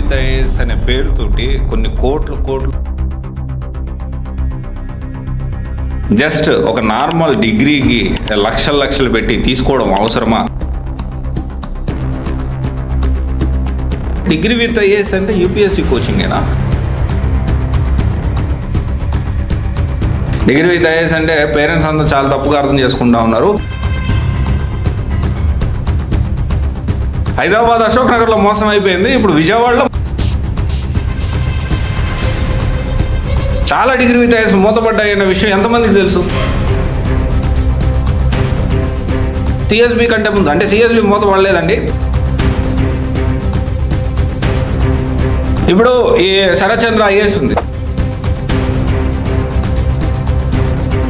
With IAS అనే పేరుతోటి కొన్ని కోట్లు జస్ట్ ఒక నార్మల్ డిగ్రీకి లక్షలు పెట్టి తీసుకోవడం అవసరమా? డిగ్రీ విత్ ఐఏఎస్ అంటే యూపీఎస్సీ కోచింగేనా? డిగ్రీ విత్ ఐఏఎస్ అంటే పేరెంట్స్ అందరూ చాలా తప్పుగా అర్థం చేసుకుంటా ఉన్నారు. హైదరాబాద్ అశోక్ నగర్లో మోసం అయిపోయింది. ఇప్పుడు విజయవాడలో చాలా డిగ్రీ విత్ ఐఏఎస్ మూతపడ్డాయి అనే విషయం ఎంతమందికి తెలుసు? సిఎస్బి కంటే ముందు, అంటే సిఎస్బి మూతపడలేదండి. ఇప్పుడు ఈ శరత్చంద్ర ఐఏఎస్ ఉంది.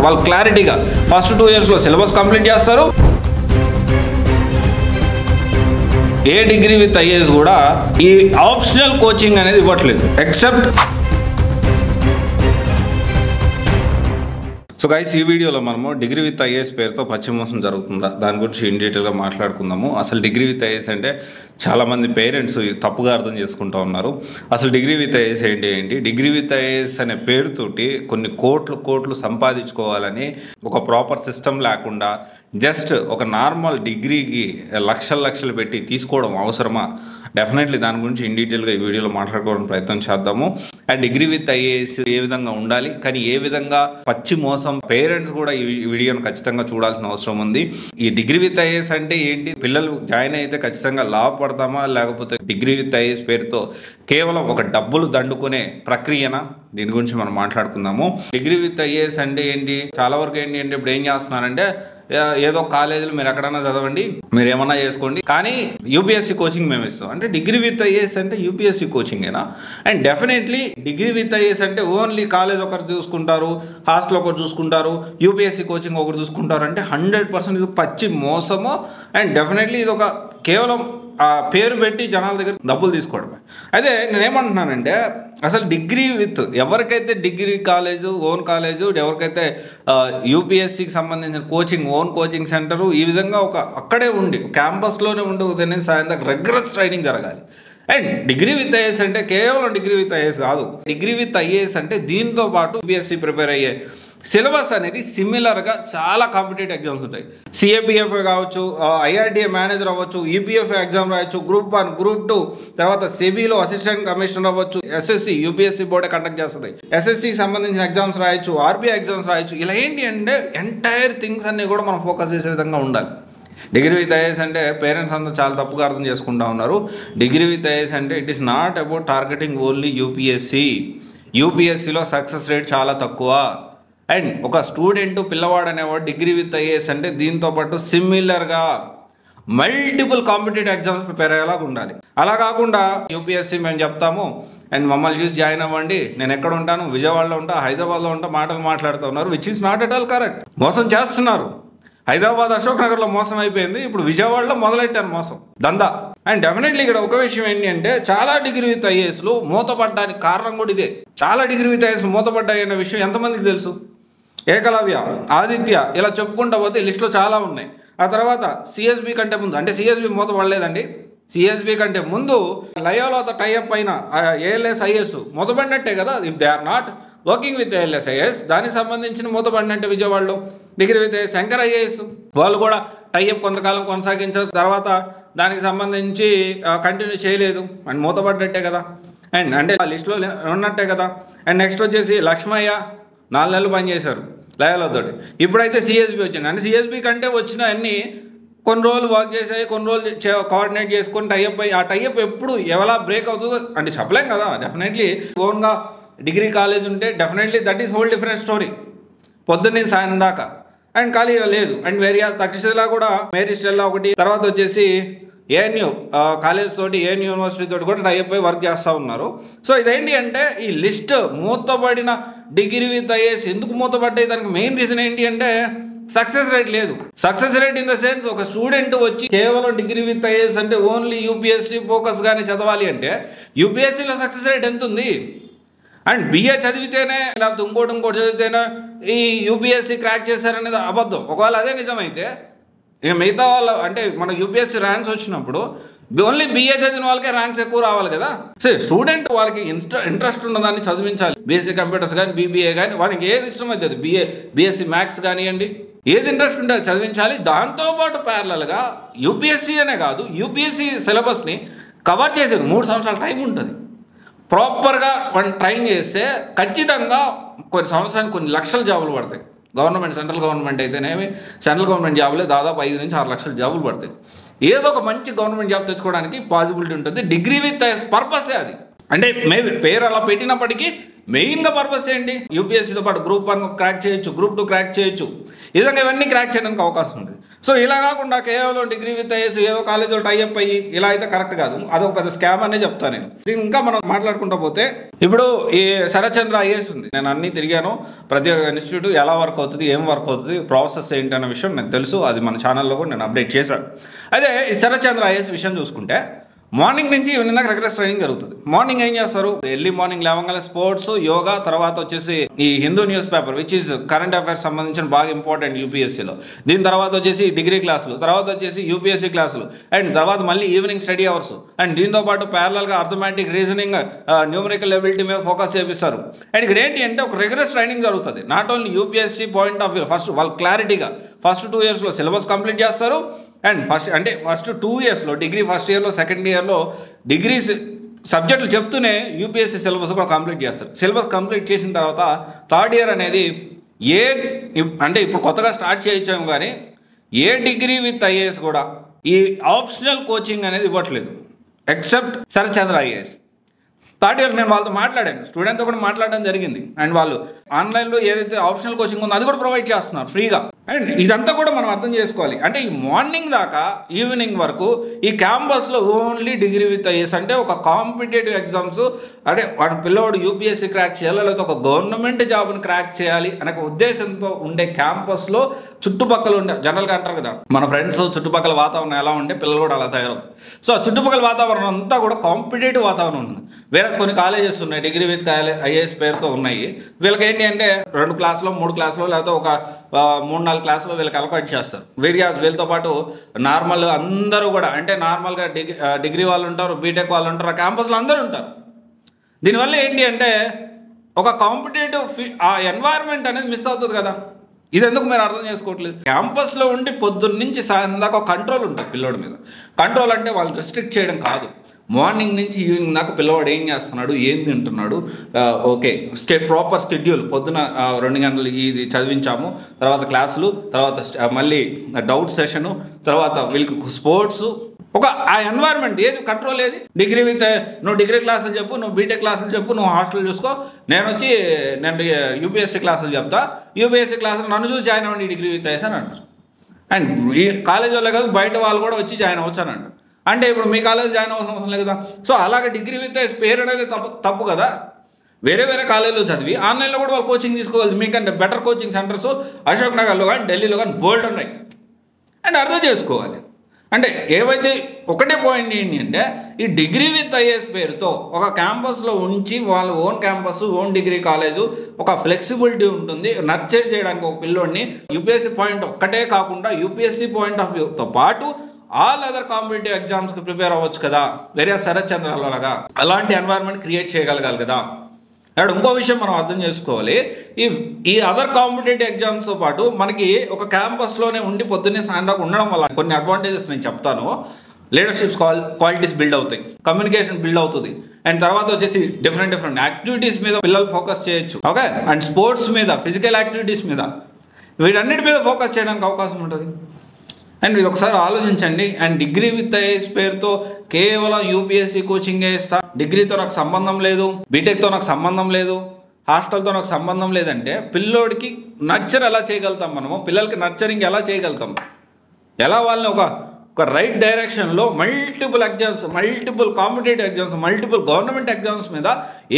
వాళ్ళు క్లారిటీగా ఫస్ట్ 2 yearsలో సిలబస్ కంప్లీట్ చేస్తారు. ఏ డిగ్రీ విత్ ఐఏఎస్ కూడా ఈ ఆప్షనల్ కోచింగ్ అనేది ఇవ్వట్లేదు ఎక్సెప్ట్. సో గైస్, ఈ వీడియోలో మనము డిగ్రీ విత్ ఐఏఎస్ పేరుతో పచ్చి మోసం జరుగుతుందా దాని గురించి ఇన్ డీటెయిల్గా మాట్లాడుకుందాము. అసలు డిగ్రీ విత్ ఐఏఎస్ అంటే చాలామంది పేరెంట్స్ తప్పుగా అర్థం చేసుకుంటూ ఉన్నారు. అసలు డిగ్రీ విత్ ఐఏఎస్ ఏంటి? డిగ్రీ విత్ ఐఏఎస్ అనే పేరుతోటి కొన్ని కోట్లు సంపాదించుకోవాలని ఒక ప్రాపర్ సిస్టమ్ లేకుండా జస్ట్ ఒక నార్మల్ డిగ్రీకి లక్షలు పెట్టి తీసుకోవడం అవసరమా? డెఫినెట్లీ దాని గురించి ఇన్ డీటెయిల్గా ఈ వీడియోలో మాట్లాడుకోవడం ప్రయత్నం చేద్దాము. అండ్ డిగ్రీ విత్ ఐఏఎస్ ఏ విధంగా ఉండాలి, కానీ ఏ విధంగా పచ్చి మోసం పేరెంట్స్ కూడా ఈ వీడియోను ఖచ్చితంగా చూడాల్సిన అవసరం ఉంది. ఈ డిగ్రీ విత్ ఐఏఎస్ అంటే ఏంటి? పిల్లలు జాయిన్ అయితే ఖచ్చితంగా లాభపడతామా, లేకపోతే డిగ్రీ విత్ ఐఏఎస్ పేరుతో కేవలం ఒక డబ్బులు దండుకునే ప్రక్రియనా? దీని గురించి మనం మాట్లాడుకుందాము. డిగ్రీ విత్ ఐఏఎస్ అంటే ఏంటి? చాలా వరకు ఏంటి అంటే ఇప్పుడు ఏం చేస్తున్నారంటే ఏదో కాలేజీలో మీరు ఎక్కడైనా చదవండి, మీరు ఏమన్నా చేసుకోండి, కానీ యూపీఎస్సీ కోచింగ్ మేము ఇస్తాం. అంటే డిగ్రీ విత్ ఐఏఎస్ అంటే యూపీఎస్సీ కోచింగేనా? And definitely degree with IAS అంటే ఓన్లీ కాలేజ్ ఒకరు చూసుకుంటారు, హాస్టల్ ఒకరు చూసుకుంటారు, యూపీఎస్సీ కోచింగ్ ఒకరు చూసుకుంటారు అంటే 100% ఇది పచ్చి మోసము. అండ్ డెఫినెట్లీ ఇది ఒక కేవలం ఆ పేరు పెట్టి జనాల దగ్గర డబ్బులు తీసుకోవడమే. అయితే నేనేమంటున్నానంటే అసలు డిగ్రీ విత్ ఎవరికైతే డిగ్రీ కాలేజు, ఓన్ కాలేజు, ఎవరికైతే యూపీఎస్సీకి సంబంధించిన కోచింగ్, ఓన్ కోచింగ్ సెంటరు ఈ విధంగా ఒక అక్కడే ఉండి క్యాంపస్లోనే ఉండి ఉదయం సాయం దాకా రెగ్యులర్ ట్రైనింగ్ జరగాలి. అండ్ డిగ్రీ విత్ ఐఏఎస్ అంటే కేవలం డిగ్రీ విత్ ఐఏఎస్ కాదు. డిగ్రీ విత్ ఐఏఎస్ అంటే దీంతో పాటు యూపీఎస్సీ ప్రిపేర్ అయ్యే సిలబస్ అనేది సిమిలర్గా చాలా కాంపిటేటివ్ ఎగ్జామ్స్ ఉంటాయి. సిఏపిఎఫ్ఏ కావచ్చు, ఐఆర్డిఏ మేనేజర్ అవ్వచ్చు, ఈపీఎఫ్ఏ ఎగ్జామ్ రాయొచ్చు, గ్రూప్ 1, గ్రూప్ 2, తర్వాత సెబీలో అసిస్టెంట్ కమిషనర్ అవ్వచ్చు, ఎస్ఎస్సి యూపీఎస్సీ బోర్డే కండక్ట్ చేస్తుంది, ఎస్ఎస్సికి సంబంధించిన ఎగ్జామ్స్ రాయొచ్చు, ఆర్బీఐ ఎగ్జామ్స్ రాయొచ్చు. ఇలా ఏంటి అంటే ఎంటైర్ థింగ్స్ అన్నీ కూడా మనం ఫోకస్ చేసే విధంగా ఉండాలి. డిగ్రీ విత్ ఐఏఎస్ అంటే పేరెంట్స్ అందరూ చాలా తప్పుగా అర్థం చేసుకుంటా ఉన్నారు. డిగ్రీ విత్ ఐఏఎస్ అంటే it is not about targeting only UPSC. యూపీఎస్సీలో సక్సెస్ రేట్ చాలా తక్కువ. అండ్ ఒక స్టూడెంట్, పిల్లవాడు అనేవాడు డిగ్రీ విత్ ఐఏఎస్ అంటే దీంతో పాటు సిమిలర్గా మల్టిపుల్ కాంపిటేటివ్ ఎగ్జామ్స్ ప్రిపేర్ అయ్యేలాగా ఉండాలి. అలా కాకుండా యూపీఎస్సీ మేము చెప్తాము అండ్ మమ్మల్ని చూసి జాయిన్ అవ్వండి, నేను ఎక్కడ ఉంటాను, విజయవాడలో ఉంటా, హైదరాబాద్లో ఉంటా మాటలు మాట్లాడుతూ ఉన్నారు, which is not at all correct. మోసం చేస్తున్నారు. హైదరాబాద్ అశోక్ నగర్లో మోసం అయిపోయింది. ఇప్పుడు విజయవాడలో మొదలెట్టారు మోసం దందా. అండ్ డెఫినెట్లీ ఇక్కడ ఒక విషయం ఏంటి అంటే చాలా డిగ్రీ విత్ ఐఏఎస్లు మూతపడ్డానికి కారణం కూడా ఇదే. చాలా డిగ్రీ విత్ ఐఏఎస్ మూతపడ్డాయి అనే విషయం ఎంతమందికి తెలుసు? ఏకలవ్య, ఆదిత్య, ఇలా చెప్పుకుంటూ పోతే లిస్టులో చాలా ఉన్నాయి. ఆ తర్వాత సిఎస్బి కంటే ముందు, అంటే సిఎస్బి మూతపడలేదండి. సిఎస్బి కంటే ముందు లయోలాతో టైఅప్ అయిన ఏఎల్ఎస్ ఐఏఎస్ మూతపడినట్టే కదా. If they are not working with ALS IAS దానికి సంబంధించిన మూతపడినట్టే విజయవాడలో డిగ్రీ విత్ శంకర్ ఐఏఎస్ వాళ్ళు కూడా టైఅప్ కొంతకాలం కొనసాగించారు, తర్వాత దానికి సంబంధించి కంటిన్యూ చేయలేదు అండ్ మూతపడ్డట్టే కదా. అండ్ అంటే ఆ లిస్టులో ఉన్నట్టే కదా. అండ్ నెక్స్ట్ వచ్చేసి లక్ష్మయ్య 4 నెలలు పనిచేశారు లయోలాతోటి. ఇప్పుడైతే సిఎస్బి వచ్చింది. అంటే సిఎస్బి కంటే వచ్చిన అన్నీ కొన్ని రోజులు వర్క్ చేసాయి, కొన్ని రోజులు కోఆర్డినేట్ చేసుకొని టైఅప్ అయ్యి ఆ టైఅప్ ఎప్పుడు ఎలా బ్రేక్ అవుతుందో అంటే చెప్పలేం కదా. డెఫినెట్లీ ఓన్గా డిగ్రీ కాలేజ్ ఉంటే definitely that is whole different story, పొద్దున్నే సాయం దాకా. అండ్ ఖాళీ లేదు. అండ్ వేరియా తక్షశిలా కూడా మేరీ స్టెల్లా ఒకటి, తర్వాత వచ్చేసి ఏఎన్యూ కాలేజ్ తోటి, ఏఎన్యూ యూనివర్సిటీ తోటి కూడా టైఅప్ అయి వర్క్ చేస్తూ ఉన్నారు. సో ఇదేంటి అంటే ఈ లిస్ట్ మూతపడిన డిగ్రీ విత్ ఐఏఎస్ ఎందుకు మూతపడ్డాయి? దానికి మెయిన్ రీజన్ ఏంటి అంటే సక్సెస్ రేట్ లేదు. Success rate in the sense ఒక స్టూడెంట్ వచ్చి కేవలం డిగ్రీ విత్ ఐఏఎస్ అంటే ఓన్లీ యూపీఎస్సీ ఫోకస్గానే చదవాలి అంటే యూపీఎస్సీలో సక్సెస్ రేట్ ఎంత ఉంది? అండ్ బిఏ చదివితేనే లేకపోతే ఇంకోటి చదివితేనే ఈ యూపీఎస్సీ క్రాక్ చేశారనేది అబద్ధం. ఒకవేళ అదే నిజమైతే ఇక మిగతా వాళ్ళు అంటే మన యూపీఎస్సీ ర్యాంక్స్ వచ్చినప్పుడు ఓన్లీ బీఏ చదివిన వాళ్ళకే ర్యాంక్స్ ఎక్కువ రావాలి కదా. సో స్టూడెంట్ వాళ్ళకి ఇంట్రెస్ట్ ఉన్నదాన్ని చదివించాలి. బీఎస్సీ కంప్యూటర్స్ కానీ బీబీఏ కానీ వాళ్ళకి ఏది ఇష్టం అవుతుంది, బీఎస్సీ మ్యాథ్స్ కానివ్వండి, ఏది ఇంట్రెస్ట్ ఉంటే చదివించాలి. దాంతోపాటు ప్యారలల్గా యూపీఎస్సీ అనే కాదు, యూపీఎస్సీ సిలబస్ని కవర్ చేసేది 3 సంవత్సరాల టైం ఉంటుంది. ప్రాపర్గా మనం ట్రైన్ చేస్తే ఖచ్చితంగా కొన్ని సంవత్సరానికి కొన్ని లక్షల జాబులు పడతాయి. గవర్నమెంట్ సెంట్రల్ గవర్నమెంట్ అయితేనేమి సెంట్రల్ గవర్నమెంట్ జాబులే దాదాపు 5 నుంచి 6 లక్షల జాబులు పడతాయి. ఏదో ఒక మంచి గవర్నమెంట్ జాబ్ తెచ్చుకోవడానికి పాసిబిలిటీ ఉంటుంది. డిగ్రీ విత్ పర్పసే అది. అంటే మేబీ పేరు అలా పెట్టినప్పటికీ మెయిన్గా పర్పస్ ఏంటి, యూపీఎస్సీతో పాటు గ్రూప్ 1 క్రాక్ చేయొచ్చు, గ్రూప్ 2 క్రాక్ చేయొచ్చు, ఈ విధంగా ఇవన్నీ క్రాక్ చేయడానికి అవకాశం ఉంది. సో ఇలా కాకుండా కేవలం డిగ్రీ విత్ ఐఏఎస్ ఏదో కాలేజీలో టైఅప్ అయ్యి ఇలా అయితే కరెక్ట్ కాదు. అదొక పెద్ద స్కామ్ అనే చెప్తాను నేను. దీన్ని ఇంకా మనం మాట్లాడుకుంటూ పోతే ఇప్పుడు ఈ శరత్చంద్ర ఐఏఎస్ ఉంది. నేను అన్నీ తిరిగాను, ప్రతి ఒక్క ఇన్స్టిట్యూట్ ఎలా వర్క్ అవుతుంది, ఏం వర్క్ అవుతుంది, ప్రాసెస్ ఏంటి అనే విషయం నాకు తెలుసు. అది మన ఛానల్లో కూడా నేను అప్డేట్ చేశాను. అయితే ఈ శరత్చంద్ర ఐఏఎస్ విషయం చూసుకుంటే మార్నింగ్ నుంచి ఈవినింగ్ దాకా రెగ్యులర్ ట్రైనింగ్ జరుగుతుంది. మార్నింగ్ ఏం చేస్తారు, ఎర్లీ మార్నింగ్ లేవగానే స్పోర్ట్స్, యోగా, తర్వాత వచ్చేసి ఈ Hindu news paper which is current affairs సంబంధించిన బాగా ఇంపార్టెంట్ యూపీఎస్సీలో. దీని తర్వాత వచ్చేసి డిగ్రీ క్లాసులు, తర్వాత వచ్చేసి యూపీఎస్సీ క్లాసులు, అండ్ తర్వాత మళ్ళీ ఈవినింగ్ స్టడీ అవర్స్, అండ్ దీంతోపాటు ప్యారలల్గా అర్థమెటిక్, రీజనింగ్, న్యూమరికల్ ఎబిలిటీ మీద ఫోకస్ చేపిస్తారు. అండ్ ఇక్కడ ఏంటి అంటే ఒక రెగ్యులర్ ట్రైనింగ్ జరుగుతుంది. Not only UPSC point of view, first వాళ్ళు క్లారిటీగా ఫస్ట్ 2 ఇయర్స్లో సిలబస్ కంప్లీట్ చేస్తారు. అండ్ ఫస్ట్ 2 ఇయర్స్లో డిగ్రీ ఫస్ట్ ఇయర్లో సెకండ్ ఇయర్లో డిగ్రీ సబ్జెక్టులు చెప్తూనే యూపీఎస్సీ సిలబస్ కూడా కంప్లీట్ చేస్తారు. సిలబస్ కంప్లీట్ చేసిన తర్వాత థర్డ్ ఇయర్ అనేది అంటే ఇప్పుడు కొత్తగా స్టార్ట్ చేయించాము కానీ ఏ డిగ్రీ విత్ ఐఏఎస్ కూడా ఈ ఆప్షనల్ కోచింగ్ అనేది ఇవ్వట్లేదు except Sarathchandra IAS. Third year నేను వాళ్ళతో మాట్లాడాను, స్టూడెంట్తో కూడా మాట్లాడడం జరిగింది. అండ్ వాళ్ళు ఆన్లైన్లో ఏదైతే ఆప్షనల్ కోచింగ్ ఉందో అది కూడా ప్రొవైడ్ చేస్తున్నారు ఫ్రీగా. అండ్ ఇదంతా కూడా మనం అర్థం చేసుకోవాలి. అంటే ఈ మార్నింగ్ దాకా ఈవినింగ్ వరకు ఈ క్యాంపస్లో ఓన్లీ డిగ్రీ విత్ ఐఏఎస్ అంటే ఒక కాంపిటేటివ్ ఎగ్జామ్స్, అంటే వాడి పిల్లవాడు యూపీఎస్సీ క్రాక్ చేయాలి, లేకపోతే ఒక గవర్నమెంట్ జాబ్ని క్రాక్ చేయాలి అనే ఉద్దేశంతో ఉండే క్యాంపస్లో చుట్టుపక్కల ఉండే జనరల్గా అంటారు కదా మన ఫ్రెండ్స్, చుట్టుపక్కల వాతావరణం ఎలా ఉంటే పిల్లలు కూడా అలా తయారవుతారు. సో ఆ చుట్టుపక్కల వాతావరణం అంతా కూడా కాంపిటేటివ్ వాతావరణం ఉంది. వేరే కొన్ని కాలేజెస్ ఉన్నాయి డిగ్రీ విత్ ఐఏఎస్ పేరుతో ఉన్నాయి. వీళ్ళకి ఏంటి అంటే 2 క్లాసులో 3 క్లాసులో లేకపోతే ఒక 3-4 క్లాసులో వీళ్ళకి అలవాటు చేస్తారు. వీళ్ళతో పాటు నార్మల్ అందరూ కూడా అంటే నార్మల్గా డిగ్రీ వాళ్ళు ఉంటారు, బీటెక్ వాళ్ళు ఉంటారు, ఆ క్యాంపస్లో అందరూ ఉంటారు. దీనివల్ల ఏంటి అంటే ఒక కాంపిటేటివ్ ఆ ఎన్వైర్న్మెంట్ అనేది మిస్ అవుతుంది కదా. ఇది ఎందుకు మీరు అర్థం చేసుకోవట్లేదు. క్యాంపస్లో ఉండి పొద్దున్న నుంచి సాయంత్రం దాకా కంట్రోల్ ఉంటుంది పిల్లోడి మీద. కంట్రోల్ అంటే వాళ్ళు రెస్ట్రిక్ట్ చేయడం కాదు, మార్నింగ్ నుంచి ఈవినింగ్ దాకా పిల్లవాడు ఏం చేస్తున్నాడు, ఏం తింటున్నాడు, ఓకే ప్రాపర్ షెడ్యూల్. పొద్దున 2 గంటలు ఇది చదివించాము, తర్వాత క్లాసులు, తర్వాత మళ్ళీ డౌట్ సెషను, తర్వాత వీళ్ళకి స్పోర్ట్స్, ఒక ఆ ఎన్వైర్న్మెంట్ ఏది కంట్రోల్ ఏది. డిగ్రీ విత్ నువ్వు డిగ్రీ క్లాసులు చెప్పు, నువ్వు బీటెక్ క్లాసులు చెప్పు, నువ్వు హాస్టల్ చూసుకో, నేను యూపీఎస్సీ క్లాసులు చెప్తా, యూపీఎస్సీ క్లాసులు నన్ను చూసి జాయిన్ అవ్వండి డిగ్రీ విత్ ఐఏఎస్ అని అంటారు. అండ్ ఈ కాలేజ్ వాళ్ళే కాదు బయట వాళ్ళు కూడా వచ్చి జాయిన్ అవ్వచ్చు అని అంటారు. అంటే ఇప్పుడు మీ కాలేజ్ జాయిన్ అవ్వాల్సిన అవసరం లేదు కదా. సో అలాగే డిగ్రీ విత్ ఐఏఎస్ పేరు అనేది తప్పు కదా. వేరే కాలేజీలో చదివి ఆన్లైన్లో కూడా వాళ్ళు కోచింగ్ తీసుకోవాలి. మీకంటే బెటర్ కోచింగ్ సెంటర్స్ అశోక్ నగర్లో కానీ ఢిల్లీలో కానీ బోల్డ్ ఉన్నాయి. అండ్ అర్థం చేసుకోవాలి. అంటే ఏవైతే ఒకటే పాయింట్ ఏంటి అంటే ఈ డిగ్రీ విత్ ఐఏఎస్ పేరుతో ఒక క్యాంపస్లో ఉంచి వాళ్ళ own campus, own degree college, ఒక ఫ్లెక్సిబిలిటీ ఉంటుంది నర్చర్ చేయడానికి ఒక పిల్లోడిని. యూపీఎస్సీ పాయింట్ ఒక్కటే కాకుండా యూపీఎస్సీ పాయింట్ ఆఫ్ వ్యూతో పాటు ఆల్ అదర్ కాంపిటేటివ్ ఎగ్జామ్స్కి ప్రిపేర్ అవ్వచ్చు కదా. వేరే శరత్చంద్రలాగా అలాంటి ఎన్వైర్న్మెంట్ క్రియేట్ చేయగలగాలి కదా. అండ్ ఇంకో విషయం మనం అర్థం చేసుకోవాలి, ఈ అదర్ కాంపిటేటివ్ ఎగ్జామ్స్తో పాటు మనకి ఒక క్యాంపస్లోనే ఉండి పొద్దున్నే సాయంత్రం ఉండడం వల్ల కొన్ని అడ్వాంటేజెస్ నేను చెప్తాను. లీడర్షిప్స్ క్వాలిటీస్ బిల్డ్ అవుతాయి, కమ్యూనికేషన్ బిల్డ్ అవుతుంది, అండ్ తర్వాత వచ్చేసి డిఫరెంట్ యాక్టివిటీస్ మీద పిల్లలు ఫోకస్ చేయొచ్చు. ఓకే, అండ్ స్పోర్ట్స్ మీద, ఫిజికల్ యాక్టివిటీస్ మీద, వీటన్నిటి మీద ఫోకస్ చేయడానికి అవకాశం ఉంటుంది. అండ్ ఇది ఒకసారి ఆలోచించండి. అండ్ డిగ్రీ విత్ ఐఏఎస్ పేరుతో కేవలం యూపీఎస్సీ కోచింగే ఇస్తా, డిగ్రీతో నాకు సంబంధం లేదు, బీటెక్తో నాకు సంబంధం లేదు, హాస్టల్తో నాకు సంబంధం లేదంటే పిల్లోడికి నర్చర్ ఎలా చేయగలుగుతాం మనము, పిల్లలకి నర్చరింగ్ ఎలా చేయగలుగుతాం, ఎలా వాళ్ళని ఒక రైట్ డైరెక్షన్లో multiple exams, multiple competitive exams, multiple government exams మీద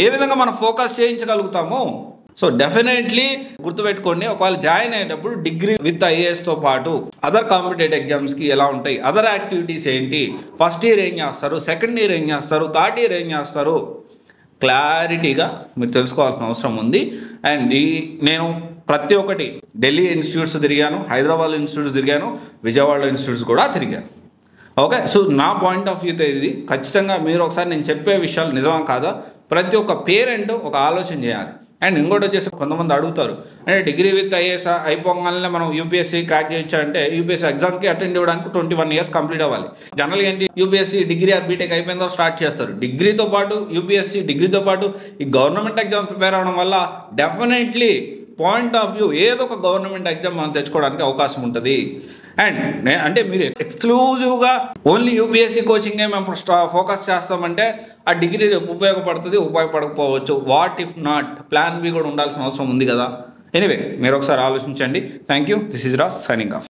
ఏ విధంగా మనం ఫోకస్ చేయించగలుగుతాము. సో డెఫినెట్లీ గుర్తుపెట్టుకోండి, ఒకవేళ జాయిన్ అయ్యేటప్పుడు డిగ్రీ విత్ ఐఏఎస్తో పాటు అదర్ కాంపిటేటివ్ ఎగ్జామ్స్కి ఎలా ఉంటాయి, అదర్ యాక్టివిటీస్ ఏంటి, ఫస్ట్ ఇయర్ ఏం చేస్తారు, సెకండ్ ఇయర్ ఏం చేస్తారు, థర్డ్ ఇయర్ ఏం చేస్తారు, క్లారిటీగా మీరు తెలుసుకోవాల్సిన అవసరం ఉంది. అండ్ నేను ప్రతి ఒక్కటి ఢిల్లీ ఇన్స్టిట్యూట్స్ తిరిగాను, హైదరాబాద్ ఇన్స్టిట్యూట్స్ తిరిగాను, విజయవాడ ఇన్స్టిట్యూట్స్ కూడా తిరిగాను. ఓకే, సో నా పాయింట్ ఆఫ్ వ్యూతో ఇది ఖచ్చితంగా మీరు ఒకసారి నేను చెప్పే విషయాలు నిజమా కాదా ప్రతి ఒక్క పేరెంట్ ఒక ఆలోచన చేయాలి. అండ్ ఇంకోటి వచ్చేసి కొంతమంది అడుగుతారు, అంటే డిగ్రీ విత్ ఐఏఎస్ అయిపోగానే మనం యూపీఎస్సీ క్రాక్ చేయొచ్చు అంటే యూపీఎస్సీ ఎగ్జామ్కి అటెండ్ అవ్వడానికి 21 years కంప్లీట్ అవ్వాలి. జనరల్గా ఏంటి యూపీఎస్సీ డిగ్రీ ఆర్ బీటెక్ అయిపోయిందో స్టార్ట్ చేస్తారు. డిగ్రీతో పాటు యూపీఎస్సీ డిగ్రీతో పాటు ఈ గవర్నమెంట్ ఎగ్జామ్ ప్రిపేర్ అవ్వడం వల్ల డెఫినెట్లీ పాయింట్ ఆఫ్ వ్యూ ఏదో ఒక గవర్నమెంట్ ఎగ్జామ్ మనం తెచ్చుకోవడానికి అవకాశం ఉంటుంది. అండ్ అంటే మీరు ఎక్స్క్లూజివ్గా ఓన్లీ యూపీఎస్సీ కోచింగే మేము ఫోకస్ చేస్తామంటే ఆ డిగ్రీ రేపు ఉపయోగపడుతుంది, ఉపయోగపడకపోవచ్చు. What if not plan B కూడా ఉండాల్సిన అవసరం ఉంది కదా. ఎనీవే మీరు ఒకసారి ఆలోచించండి. Thank you. This is Raj signing of.